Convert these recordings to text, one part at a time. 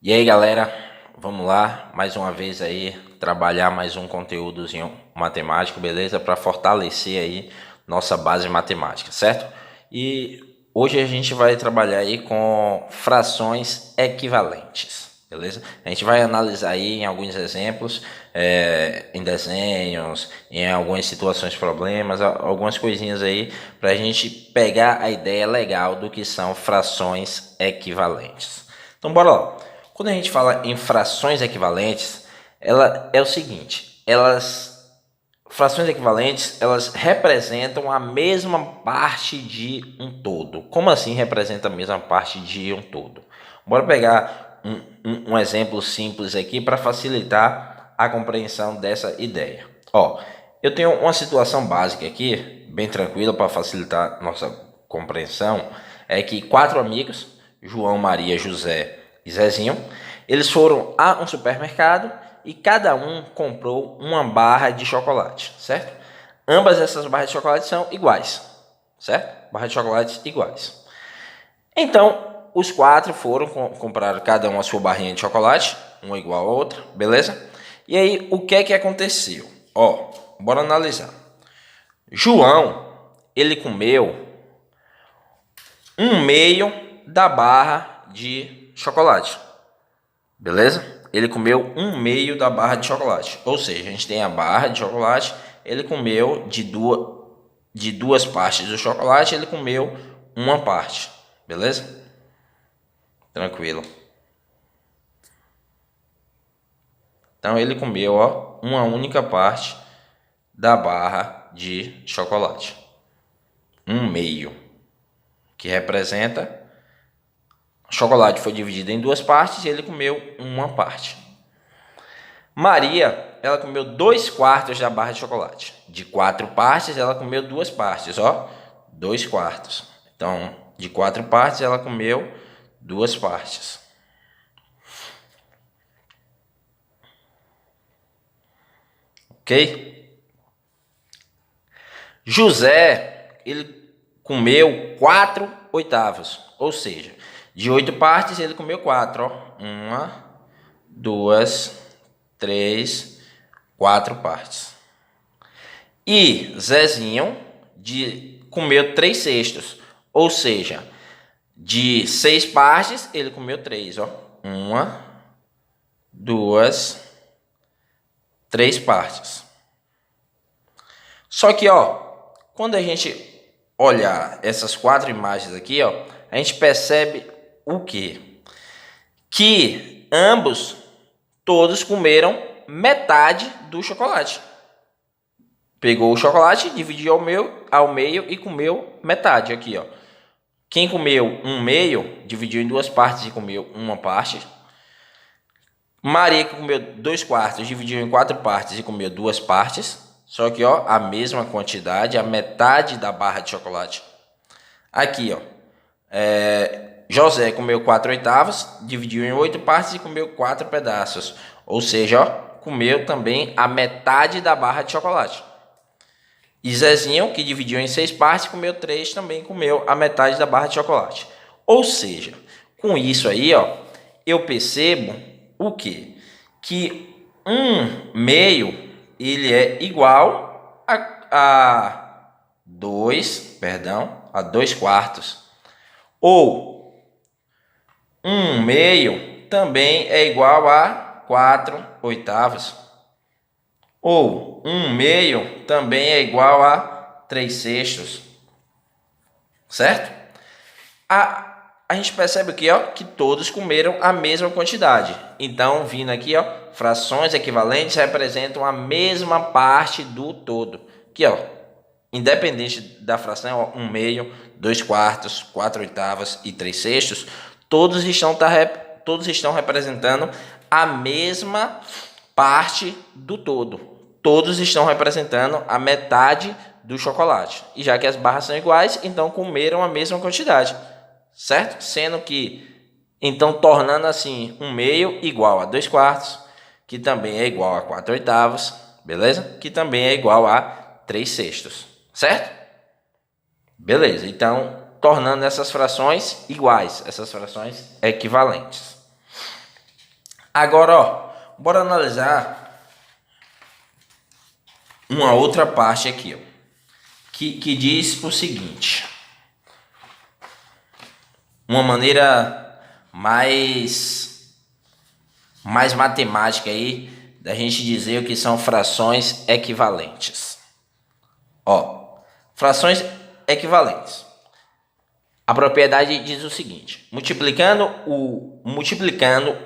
E aí, galera, vamos lá, mais uma vez aí, trabalhar mais um conteúdozinho matemático, beleza? Para fortalecer aí nossa base matemática, certo? E hoje a gente vai trabalhar aí com frações equivalentes, beleza? A gente vai analisar aí em alguns exemplos, em desenhos, em algumas situações, problemas, algumas coisinhas aí, para a gente pegar a ideia legal do que são frações equivalentes. Então, bora lá. Quando a gente fala em frações equivalentes, ela é o seguinte, frações equivalentes, elas representam a mesma parte de um todo. Como assim representa a mesma parte de um todo? Bora pegar um exemplo simples aqui para facilitar a compreensão dessa ideia. Ó, eu tenho uma situação básica aqui, bem tranquila para facilitar nossa compreensão, é que 4 amigos, João, Maria, José e Zezinho, eles foram a um supermercado e cada um comprou uma barra de chocolate, certo? Ambas essas barras de chocolate são iguais, certo? Barras de chocolates iguais. Então, os 4 foram comprar cada um a sua barrinha de chocolate, uma igual a outra, beleza? E aí, o que é que aconteceu? Ó, bora analisar. João, ele comeu um meio da barra de chocolate. Beleza? Ele comeu um meio da barra de chocolate. Ou seja, a gente tem a barra de chocolate, ele comeu de duas partes do chocolate, ele comeu uma parte. Beleza? Tranquilo. Então ele comeu, ó, uma única parte da barra de chocolate. Um meio, que representa o chocolate foi dividido em duas partes e ele comeu uma parte. Maria, ela comeu 2/4 da barra de chocolate. De 4 partes, ela comeu 2 partes, ó. 2/4. Então, de 4 partes, ela comeu 2 partes. Ok? José, ele comeu 4/8. Ou seja, de 8 partes, ele comeu 4, ó. 1, 2, 3, 4 partes. E Zezinho comeu 3/6. Ou seja, de 6 partes, ele comeu 3, ó. 1, 2, 3 partes. Só que, ó, quando a gente olhar essas 4 imagens aqui, ó, a gente percebe o quê? Que todos comeram metade do chocolate. Pegou o chocolate, dividiu ao meio e comeu metade aqui, ó. Quem comeu um meio, dividiu em 2 partes e comeu uma parte. Maria, que comeu 2/4, dividiu em 4 partes e comeu 2 partes. Só que, ó, a mesma quantidade, a metade da barra de chocolate. Aqui, ó. José comeu 4/8, dividiu em 8 partes e comeu 4 pedaços. Ou seja, ó, comeu também a metade da barra de chocolate. E Zezinho, que dividiu em 6 partes, comeu 3, também comeu a metade da barra de chocolate. Ou seja, com isso aí, ó, eu percebo o quê? Que um meio, ele é igual a 2/4. Ou um meio também é igual a 4/8. Ou um meio também é igual a 3/6. Certo? A gente percebe aqui, ó, que todos comeram a mesma quantidade. Então, vindo aqui, ó, frações equivalentes representam a mesma parte do todo. Aqui, ó, independente da fração, ó, 1/2, 2/4, 4/8 e 3/6, todos estão representando a mesma parte do todo. Todos estão representando a metade do chocolate. E já que as barras são iguais, então comeram a mesma quantidade, certo? Sendo que, então, tornando assim, um meio igual a 2/4, que também é igual a 4/8, beleza? Que também é igual a 3/6, certo? Beleza, então, tornando essas frações iguais, essas frações equivalentes. Agora, ó, bora analisar uma outra parte aqui, ó, que diz o seguinte. Uma maneira mais matemática aí da gente dizer o que são frações equivalentes. Ó, frações equivalentes. A propriedade diz o seguinte: multiplicando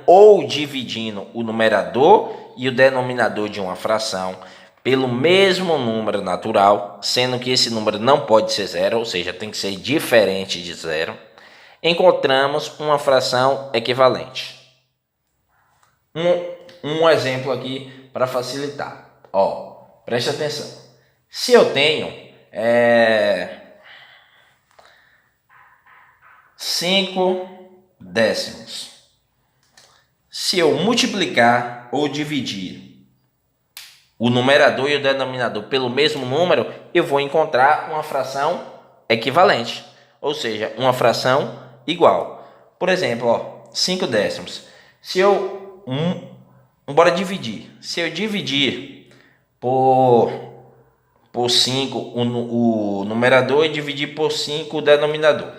ou dividindo o numerador e o denominador de uma fração pelo mesmo número natural, sendo que esse número não pode ser zero, ou seja, tem que ser diferente de zero, encontramos uma fração equivalente. Um exemplo aqui para facilitar. Ó, preste atenção. Se eu tenho 5 décimos, se eu multiplicar ou dividir o numerador e o denominador pelo mesmo número, eu vou encontrar uma fração equivalente, ou seja, uma fração igual. Por exemplo, ó, 5 décimos. Se eu bora dividir. Se eu dividir por 5 o numerador e dividir por 5 o denominador,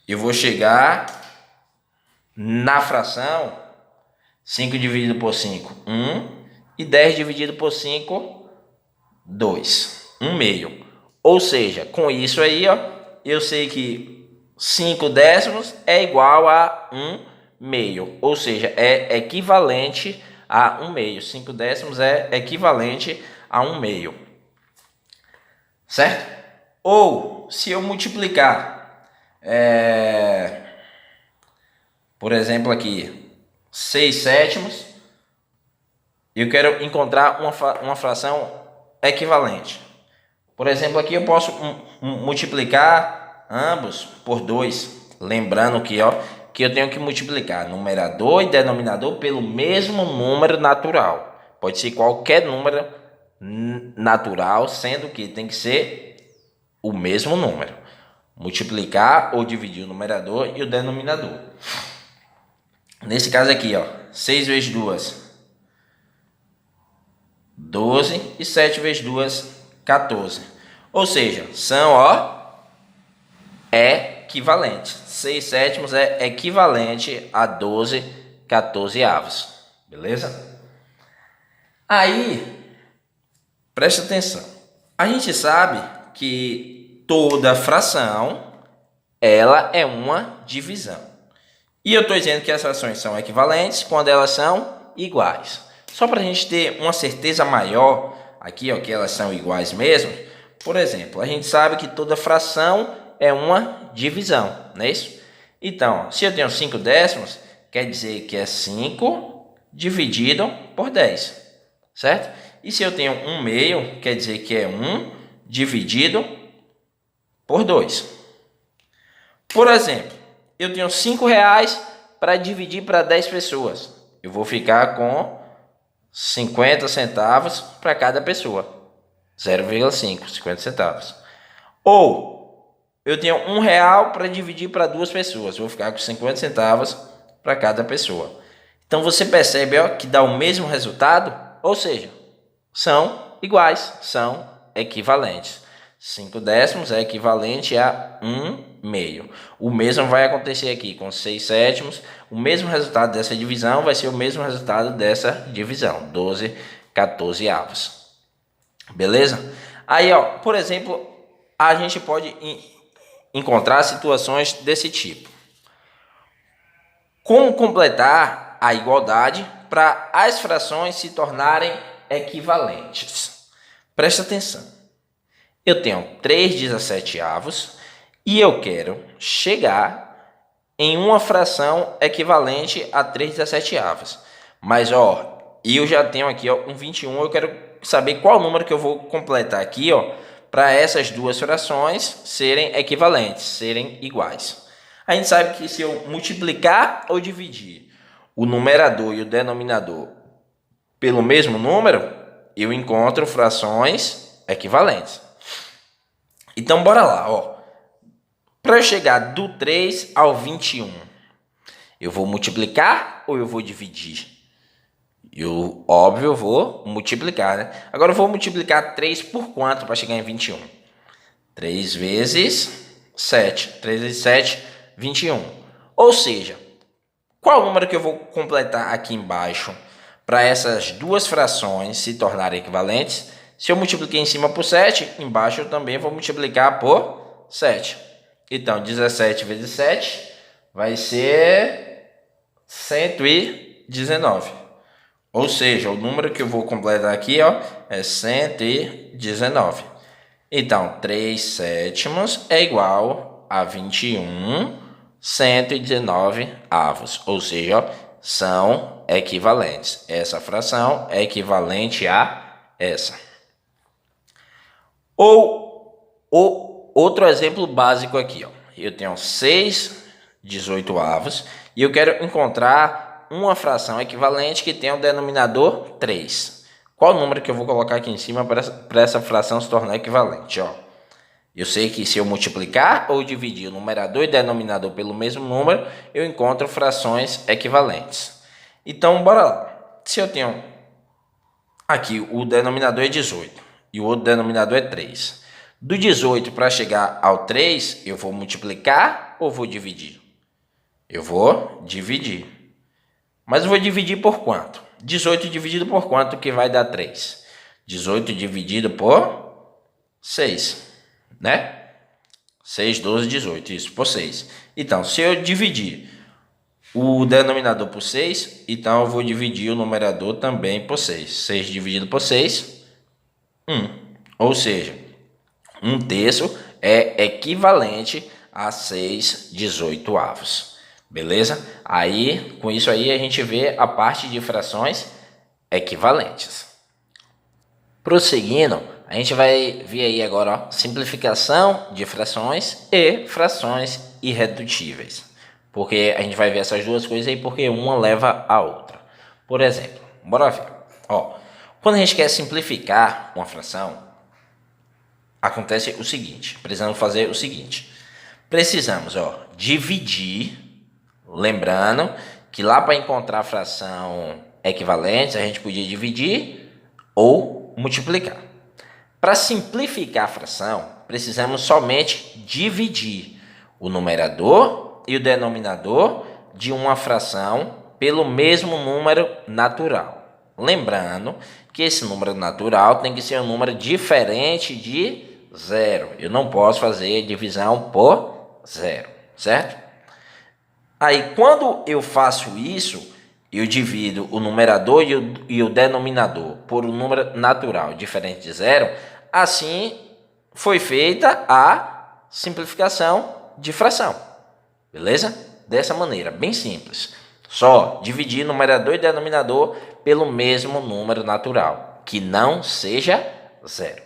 eu vou chegar na fração 5 dividido por 5, 1, e 10 dividido por 5, 2, 1 meio. Ou seja, com isso aí, ó, eu sei que 5 décimos é igual a 1 meio, ou seja, é equivalente a 1 meio. 5 décimos é equivalente a 1 meio, certo? Ou se eu multiplicar, por exemplo aqui, 6 sétimos, eu quero encontrar uma fração equivalente. Por exemplo, aqui eu posso multiplicar ambos por 2. Lembrando que, ó, que eu tenho que multiplicar numerador e denominador pelo mesmo número natural. Pode ser qualquer número natural, sendo que tem que ser o mesmo número. Multiplicar ou dividir o numerador e o denominador. Nesse caso aqui, ó, 6 vezes 2, 12, e 7 vezes 2, 14. Ou seja, são, ó, equivalentes. 6 sétimos é equivalente a 12 14avos. Beleza? Aí, presta atenção. A gente sabe que toda fração, ela é uma divisão. E eu estou dizendo que as frações são equivalentes quando elas são iguais. Só para a gente ter uma certeza maior aqui, ó, que elas são iguais mesmo. Por exemplo, a gente sabe que toda fração é uma divisão, não é isso? Então, se eu tenho 5 décimos, quer dizer que é 5 dividido por 10, certo? E se eu tenho 1 meio, quer dizer que é 1 dividido por 2. Por exemplo, eu tenho 5 reais para dividir para 10 pessoas. Eu vou ficar com 50 centavos para cada pessoa. 0,5, 50 centavos. Ou eu tenho R$1 para dividir para 2 pessoas. Vou ficar com 50 centavos para cada pessoa. Então você percebe, ó, que dá o mesmo resultado, ou seja, são iguais, são equivalentes. 5 décimos é equivalente a 1 meio. O mesmo vai acontecer aqui com 6 sétimos. O mesmo resultado dessa divisão vai ser o mesmo resultado dessa divisão, 12 14avos. Beleza? Aí, ó, por exemplo, a gente pode encontrar situações desse tipo. Como completar a igualdade para as frações se tornarem equivalentes? Presta atenção. Eu tenho 3 17avos e eu quero chegar em uma fração equivalente a 3 17avos. Mas, ó, eu já tenho aqui, ó, um 21, eu quero saber qual número que eu vou completar aqui, ó, para essas duas frações serem equivalentes, serem iguais. A gente sabe que se eu multiplicar ou dividir o numerador e o denominador pelo mesmo número, eu encontro frações equivalentes. Então, bora lá, ó. Para eu chegar do 3 ao 21, eu vou multiplicar ou eu vou dividir? E o óbvio, eu vou multiplicar, né? Agora eu vou multiplicar 3 por quanto para chegar em 21? 3 vezes 7. 3 vezes 7, 21. Ou seja, qual o número que eu vou completar aqui embaixo para essas duas frações se tornarem equivalentes? Se eu multipliquei em cima por 7, embaixo eu também vou multiplicar por 7. Então, 17 vezes 7 vai ser 119. Ou seja, o número que eu vou completar aqui, ó, é 119. Então, 3 sétimos é igual a 21, 119 avos. Ou seja, ó, são equivalentes. Essa fração é equivalente a essa. Ou outro exemplo básico aqui, ó. Eu tenho 6 18avos e eu quero encontrar uma fração equivalente que tenha o denominador 3. Qual o número que eu vou colocar aqui em cima para essa fração se tornar equivalente? Ó, eu sei que se eu multiplicar ou dividir o numerador e denominador pelo mesmo número, eu encontro frações equivalentes. Então, bora lá. Se eu tenho aqui o denominador é 18 e o outro denominador é 3. Do 18 para chegar ao 3, eu vou multiplicar ou vou dividir? Eu vou dividir. Mas eu vou dividir por quanto? 18 dividido por quanto que vai dar 3? 18 dividido por 6, né? 6, 12, 18, isso, por 6. Então, se eu dividir o denominador por 6, então eu vou dividir o numerador também por 6. 6 dividido por 6, 1. Ou seja, 1/3 é equivalente a 6 18avos. Beleza? Aí, com isso aí, a gente vê a parte de frações equivalentes. Prosseguindo, a gente vai ver aí agora, ó, simplificação de frações e frações irredutíveis. Porque a gente vai ver essas duas coisas aí, porque uma leva a outra. Por exemplo, bora ver. Ó, quando a gente quer simplificar uma fração, acontece o seguinte, precisamos fazer o seguinte. Precisamos, ó, dividir. Lembrando que lá para encontrar a fração equivalente, a gente podia dividir ou multiplicar. Para simplificar a fração, precisamos somente dividir o numerador e o denominador de uma fração pelo mesmo número natural. Lembrando que esse número natural tem que ser um número diferente de 0. Eu não posso fazer divisão por 0, certo? Aí, quando eu faço isso, eu divido o numerador e o denominador por um número natural diferente de 0. Assim, foi feita a simplificação de fração. Beleza? Dessa maneira, bem simples. Só dividir numerador e denominador pelo mesmo número natural, que não seja 0.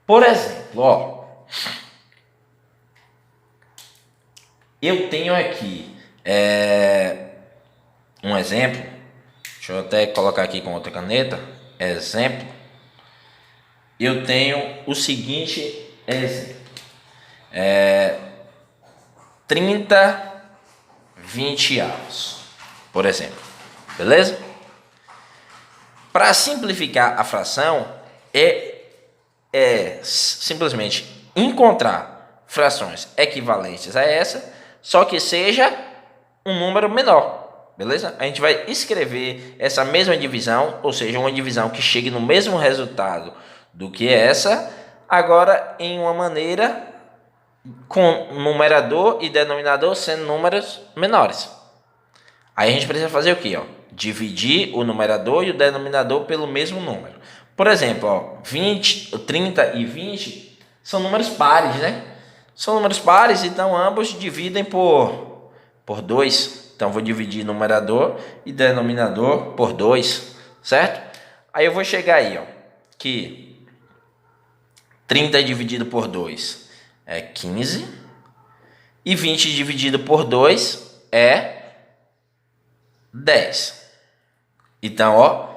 Por exemplo, ó, eu tenho aqui um exemplo, deixa eu até colocar aqui com outra caneta, exemplo, eu tenho o seguinte exemplo, 30 20avos, por exemplo, beleza? Para simplificar a fração, é simplesmente encontrar frações equivalentes a essa, só que seja um número menor, beleza? A gente vai escrever essa mesma divisão, ou seja, uma divisão que chegue no mesmo resultado do que essa, agora em uma maneira com numerador e denominador sendo números menores. Aí a gente precisa fazer o quê? Ó? Dividir o numerador e o denominador pelo mesmo número. Por exemplo, ó, 30 e 20 são números pares, né? São números pares, então ambos dividem por 2. Então, vou dividir numerador e denominador por 2, certo? Aí eu vou chegar aí, ó, que 30 dividido por 2 é 15. E 20 dividido por 2 é 10. Então, ó,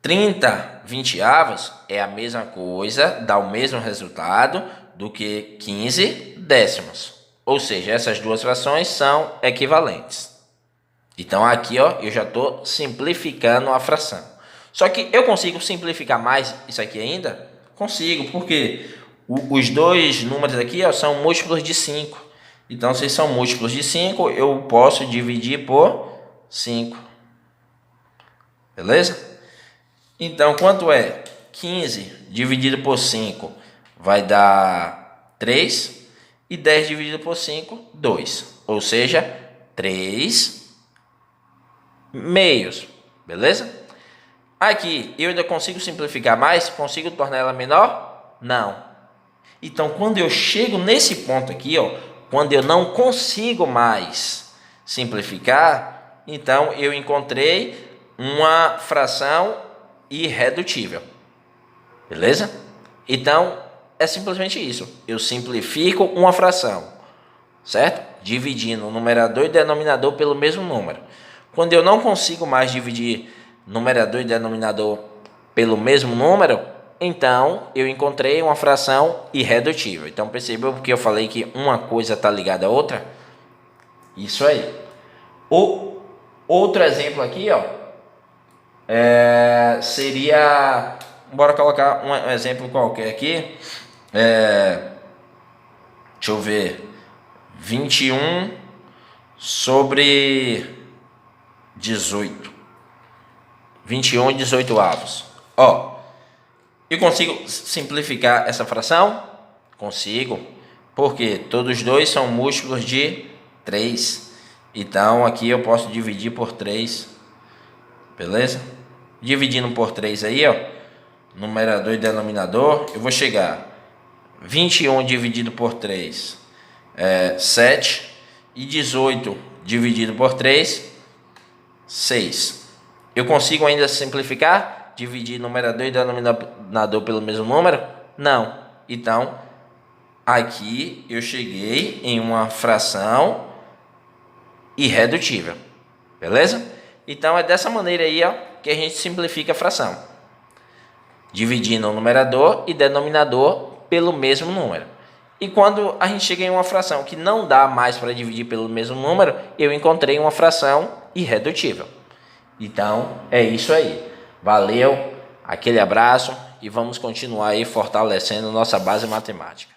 30 20avos é a mesma coisa, dá o mesmo resultado do que 15 décimos. Ou seja, essas duas frações são equivalentes. Então aqui, ó, eu já estou simplificando a fração. Só que eu consigo simplificar mais isso aqui ainda? Consigo, porque os dois números aqui, ó, são múltiplos de 5. Então, se são múltiplos de 5, eu posso dividir por 5. Beleza? Então, quanto é 15 dividido por 5? Vai dar 3. E 10 dividido por 5, 2. Ou seja, 3 meios. Beleza? Aqui, eu ainda consigo simplificar mais? Consigo tornar ela menor? Não. Então, quando eu chego nesse ponto aqui, ó, quando eu não consigo mais simplificar, então eu encontrei uma fração irredutível. Beleza? Então, é simplesmente isso. Eu simplifico uma fração, certo? Dividindo o numerador e denominador pelo mesmo número. Quando eu não consigo mais dividir numerador e denominador pelo mesmo número, então eu encontrei uma fração irredutível. Então percebeu porque eu falei que uma coisa está ligada à outra? Isso aí. Outro exemplo aqui, ó, seria, bora colocar um exemplo qualquer aqui. Deixa eu ver. 21 sobre 18. 21 e 18 avos. Ó, eu consigo simplificar essa fração? Consigo. Porque todos os dois são múltiplos de 3. Então, aqui eu posso dividir por 3. Beleza? Dividindo por 3 aí, ó, numerador e denominador, eu vou chegar 21 dividido por 3 é 7. E 18 dividido por 3, 6. Eu consigo ainda simplificar? Dividir numerador e denominador pelo mesmo número? Não. Então, aqui eu cheguei em uma fração irredutível. Beleza? Então, é dessa maneira aí, ó, que a gente simplifica a fração. Dividindo o numerador e denominador pelo mesmo número. E quando a gente chega em uma fração que não dá mais para dividir pelo mesmo número, eu encontrei uma fração irredutível. Então, é isso aí. Valeu, aquele abraço e vamos continuar aí fortalecendo nossa base matemática.